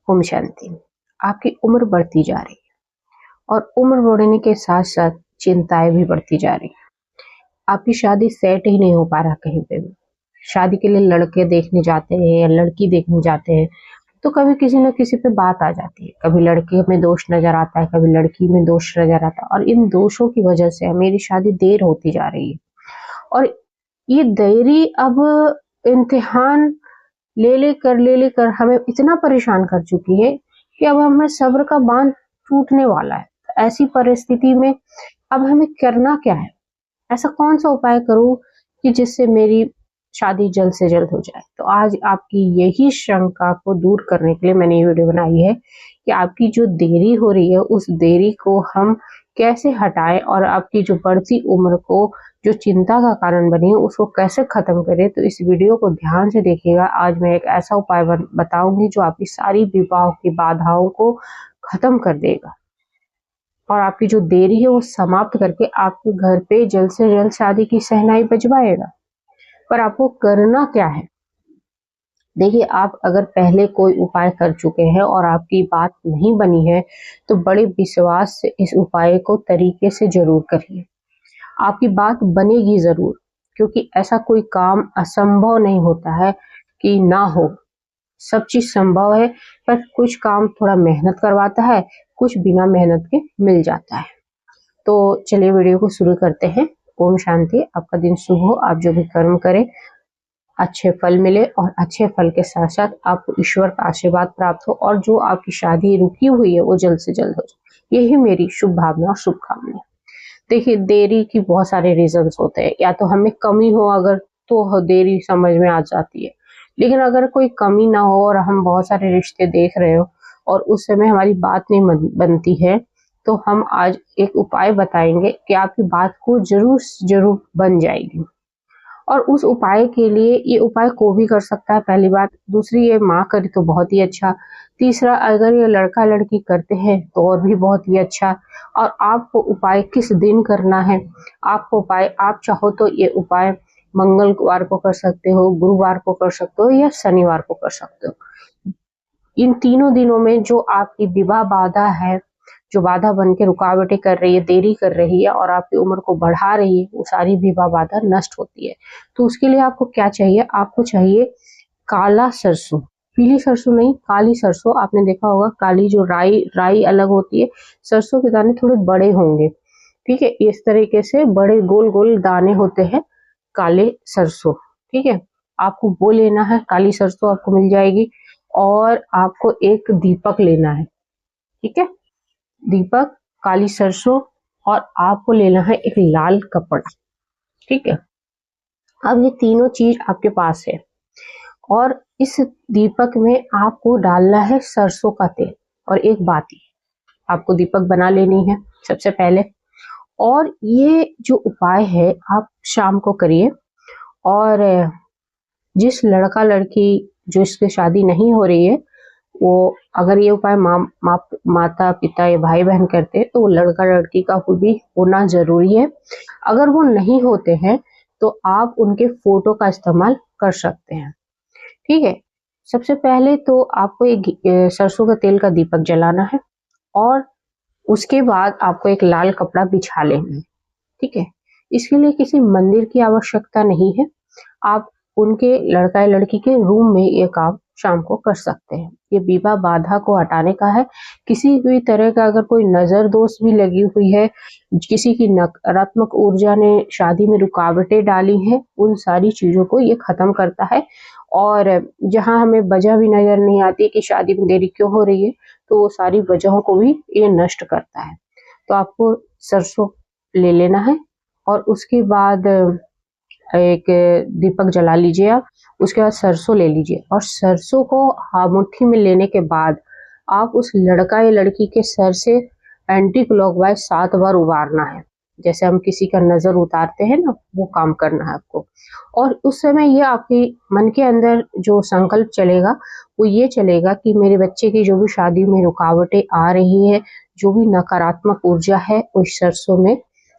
ओम शांति। आपकी उम्र बढ़ती जा रही है और उम्र बढ़ने के साथ साथ चिंताएं भी बढ़ती जा रही है। आपकी शादी सेट ही नहीं हो पा रहा कहीं पे भी। शादी के लिए लड़के देखने जाते हैं या लड़की देखने जाते हैं तो कभी किसी न किसी पे बात आ जाती है। कभी लड़के में दोष नजर आता है, कभी लड़की में दोष नजर आता है और इन दोषों की वजह से मेरी शादी देर होती जा रही है। और ये देरी अब इम्तिहान ले लेकर हमें इतना परेशान कर चुकी है कि अब हमें सब्र का बांध टूटने वाला है। तो ऐसी परिस्थिति में अब हमें करना क्या है? ऐसा कौन सा उपाय करूं कि जिससे मेरी शादी जल्द से जल्द हो जाए? तो आज आपकी यही शंका को दूर करने के लिए मैंने ये वीडियो बनाई है कि आपकी जो देरी हो रही है उस देरी को हम कैसे हटाएं और आपकी जो बढ़ती उम्र को जो चिंता का कारण बनी है उसको कैसे खत्म करें। तो इस वीडियो को ध्यान से देखिएगा। आज मैं एक ऐसा उपाय बताऊंगी जो आपकी सारी विवाह की बाधाओं को खत्म कर देगा और आपकी जो देरी है वो समाप्त करके आपके घर पे जल्द से जल्द शादी की शहनाई बजवाएगा। पर आपको करना क्या है? देखिए, आप अगर पहले कोई उपाय कर चुके हैं और आपकी बात नहीं बनी है तो बड़े विश्वास से इस उपाय को तरीके से जरूर करिए। आपकी बात बनेगी जरूर, क्योंकि ऐसा कोई काम असंभव नहीं होता है कि ना हो। सब चीज संभव है, पर कुछ काम थोड़ा मेहनत करवाता है, कुछ बिना मेहनत के मिल जाता है। तो चलिए वीडियो को शुरू करते हैं। ओम शांति। आपका दिन शुभ हो। आप जो भी कर्म करें अच्छे फल मिले और अच्छे फल के साथ साथ आपको ईश्वर का आशीर्वाद प्राप्त हो और जो आपकी शादी रुकी हुई है वो जल्द से जल्द हो जाए। यही मेरी शुभ भावना और शुभकामनाएं। देखिए, देरी की बहुत सारे रीजंस होते हैं। या तो हमें कमी हो अगर तो देरी समझ में आ जाती है, लेकिन अगर कोई कमी ना हो और हम बहुत सारे रिश्ते देख रहे हो और उस समय हमारी बात नहीं बनती है तो हम आज एक उपाय बताएंगे कि आपकी बात को जरूर जरूर बन जाएगी। और उस उपाय के लिए ये उपाय को भी कर सकता है, पहली बात। दूसरी, ये माँ करे तो बहुत ही अच्छा। तीसरा, अगर ये लड़का लड़की करते हैं तो और भी बहुत ही अच्छा। और आपको उपाय किस दिन करना है? आपको उपाय आप चाहो तो ये उपाय मंगलवार को कर सकते हो, गुरुवार को कर सकते हो या शनिवार को कर सकते हो। इन तीनों दिनों में जो आपकी विवाह बाधा है, जो बाधा बन के रुकावटें कर रही है, देरी कर रही है और आपकी उम्र को बढ़ा रही है, वो सारी विवाह बाधा नष्ट होती है। तो उसके लिए आपको क्या चाहिए? आपको चाहिए काला सरसों। पीली सरसों नहीं, काली सरसों। आपने देखा होगा काली जो राई अलग होती है, सरसों के दाने थोड़े बड़े होंगे। ठीक है, इस तरीके से बड़े गोल गोल दाने होते हैं काले सरसों। ठीक है, आपको वो लेना है। काली सरसों आपको मिल जाएगी। और आपको एक दीपक लेना है। ठीक है, दीपक, काली सरसों और आपको लेना है एक लाल कपड़ा। ठीक है, अब ये तीनों चीज आपके पास है और इस दीपक में आपको डालना है सरसों का तेल और एक बाती। आपको दीपक बना लेनी है सबसे पहले। और ये जो उपाय है आप शाम को करिए। और जिस लड़का लड़की जो इसकी शादी नहीं हो रही है वो अगर ये उपाय माता पिता या भाई बहन करते हैं तो वो लड़का लड़की का भी होना जरूरी है। अगर वो नहीं होते हैं तो आप उनके फोटो का इस्तेमाल कर सकते हैं। ठीक है, सबसे पहले तो आपको एक सरसों का तेल का दीपक जलाना है और उसके बाद आपको एक लाल कपड़ा बिछा लेना है। ठीक है, इसके लिए किसी मंदिर की आवश्यकता नहीं है। आप उनके लड़का या लड़की के रूम में ये काम शाम को कर सकते हैं। ये विवाह बाधा को हटाने का है। किसी भी तरह का अगर कोई नजर दोष भी लगी हुई है, किसी की नकारात्मक ऊर्जा ने शादी में रुकावटें डाली हैं, उन सारी चीजों को ये खत्म करता है। और जहां हमें वजह भी नजर नहीं आती कि शादी में देरी क्यों हो रही है, तो वो सारी वजहों को भी ये नष्ट करता है। तो आपको सरसों ले लेना है और उसके बाद एक दीपक जला लीजिए आप। उसके बाद सरसों ले लीजिए और सरसों को मुट्ठी में लेने के बाद आप उस लड़का या लड़की के सर से एंटी क्लॉकवाइज 7 बार उबारना है। जैसे हम किसी का नजर उतारते हैं ना, वो काम करना है आपको। और उस समय ये आपके मन के अंदर जो संकल्प चलेगा वो ये चलेगा कि मेरे बच्चे की जो भी शादी में रुकावटें आ रही है, जो भी नकारात्मक ऊर्जा है वो इस सरसों में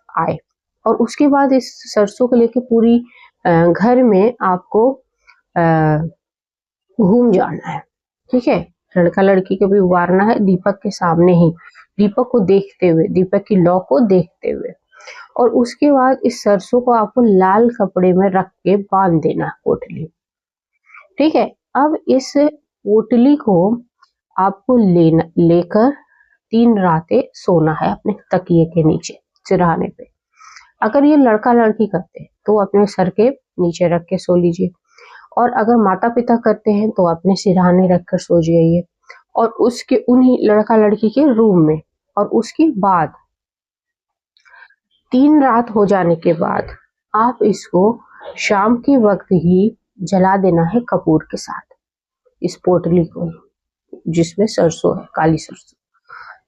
आए। और उसके बाद इस सरसों को लेके पूरी घर में आपको घूम जाना है। ठीक है, लड़का लड़की को भी उबारना है दीपक के सामने ही, दीपक को देखते हुए, दीपक की लौ को देखते हुए। और उसके बाद इस सरसों को आपको लाल कपड़े में रख के बांध देना पोटली। ठीक है, अब इस पोटली को आपको लेकर 3 रातें सोना है अपने तकिए के नीचे सिरहाने पे। अगर ये लड़का लड़की करते हैं तो अपने सर के नीचे रख के सो लीजिए, और अगर माता पिता करते हैं तो अपने सिरहाने रखकर सो जाइए, और उसके उन्हीं लड़का लड़की के रूम में। और उसके बाद 3 रात हो जाने के बाद आप इसको शाम के वक्त ही जला देना है कपूर के साथ, इस पोटली को जिसमें सरसों है, काली सरसों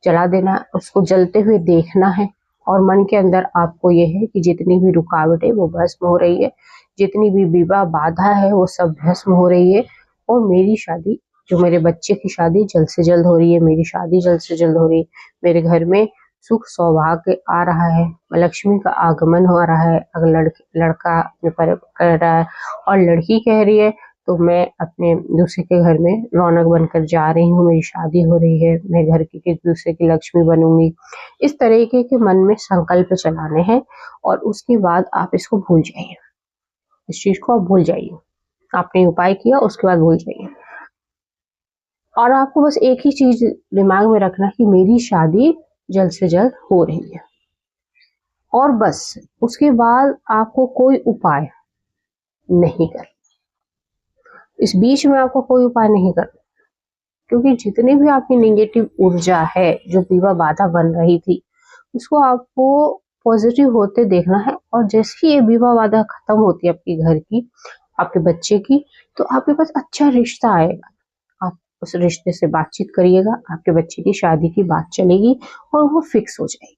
जला देना है। उसको जलते हुए देखना है, और मन के अंदर आपको ये है कि जितनी भी रुकावटें वो भस्म हो रही है, जितनी भी विवाह बाधा है वो सब भस्म हो रही है, और मेरी शादी, जो मेरे बच्चे की शादी जल्द से जल्द हो रही है, मेरी शादी जल्द से जल्द हो रही है, मेरे घर में सुख सौभाग्य आ रहा है, लक्ष्मी का आगमन हो रहा है। अगर लड़का अपने पर कर रहा है और लड़की कह रही है तो मैं अपने दूसरे के घर में रौनक बनकर जा रही हूँ, मेरी शादी हो रही है, मैं घर की एक दूसरे की लक्ष्मी बनूंगी। इस तरीके के मन में संकल्प चलाने हैं, और उसके बाद आप इसको भूल जाइए, इस चीज को आप भूल जाइए। आपने उपाय किया, उसके बाद भूल जाइए, और आपको बस एक ही चीज दिमाग में रखना कि मेरी शादी जल्द से जल्द हो रही है, और बस उसके बाद आपको कोई उपाय नहीं कर, इस बीच में आपको कोई उपाय नहीं करना, क्योंकि जितनी भी आपकी नेगेटिव ऊर्जा है जो विवाह बाधा बन रही थी, उसको आपको पॉजिटिव होते देखना है। और जैसे ही ये विवाह बाधा खत्म होती है आपके घर की, आपके बच्चे की, तो आपके पास अच्छा रिश्ता आएगा, आप उस रिश्ते से बातचीत करिएगा, आपके बच्चे की शादी की बात चलेगी और वो फिक्स हो जाएगी।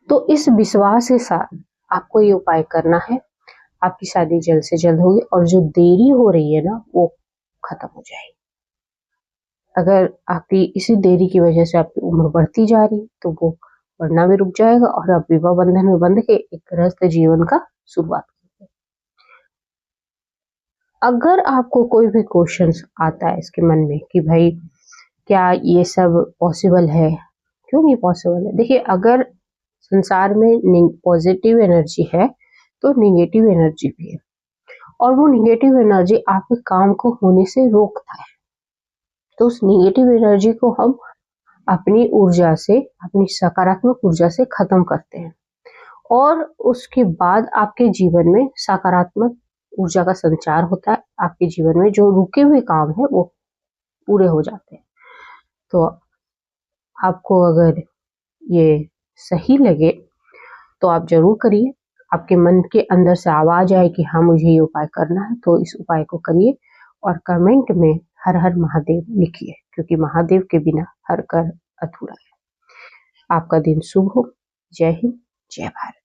तो इस विश्वास के साथ आपको ये उपाय करना है, आपकी शादी जल्द से जल्द होगी, और जो देरी हो रही है ना वो खत्म हो जाएगी। अगर आपकी इसी देरी की वजह से आपकी उम्र बढ़ती जा रही तो वो बढ़ना भी रुक जाएगा, और आप विवाह बंधन में बंध के एक गृहस्थ जीवन का शुरुआत करेंगे। अगर आपको कोई भी क्वेश्चन आता है इसके मन में कि भाई क्या ये सब पॉसिबल है, क्यों नहीं पॉसिबल है, देखिए अगर संसार में पॉजिटिव एनर्जी है तो निगेटिव एनर्जी भी है, और वो निगेटिव एनर्जी आपके काम को होने से रोकता है। तो उस निगेटिव एनर्जी को हम अपनी ऊर्जा से, अपनी सकारात्मक ऊर्जा से खत्म करते हैं, और उसके बाद आपके जीवन में सकारात्मक ऊर्जा का संचार होता है। आपके जीवन में जो रुके हुए काम है वो पूरे हो जाते हैं। तो आपको अगर ये सही लगे तो आप जरूर करिए। आपके मन के अंदर से आवाज आए कि हाँ मुझे ये उपाय करना है, तो इस उपाय को करिए, और कमेंट में हर हर महादेव लिखिए, क्योंकि महादेव के बिना हर कर अधूरा है। आपका दिन शुभ हो। जय हिंद, जय भारत।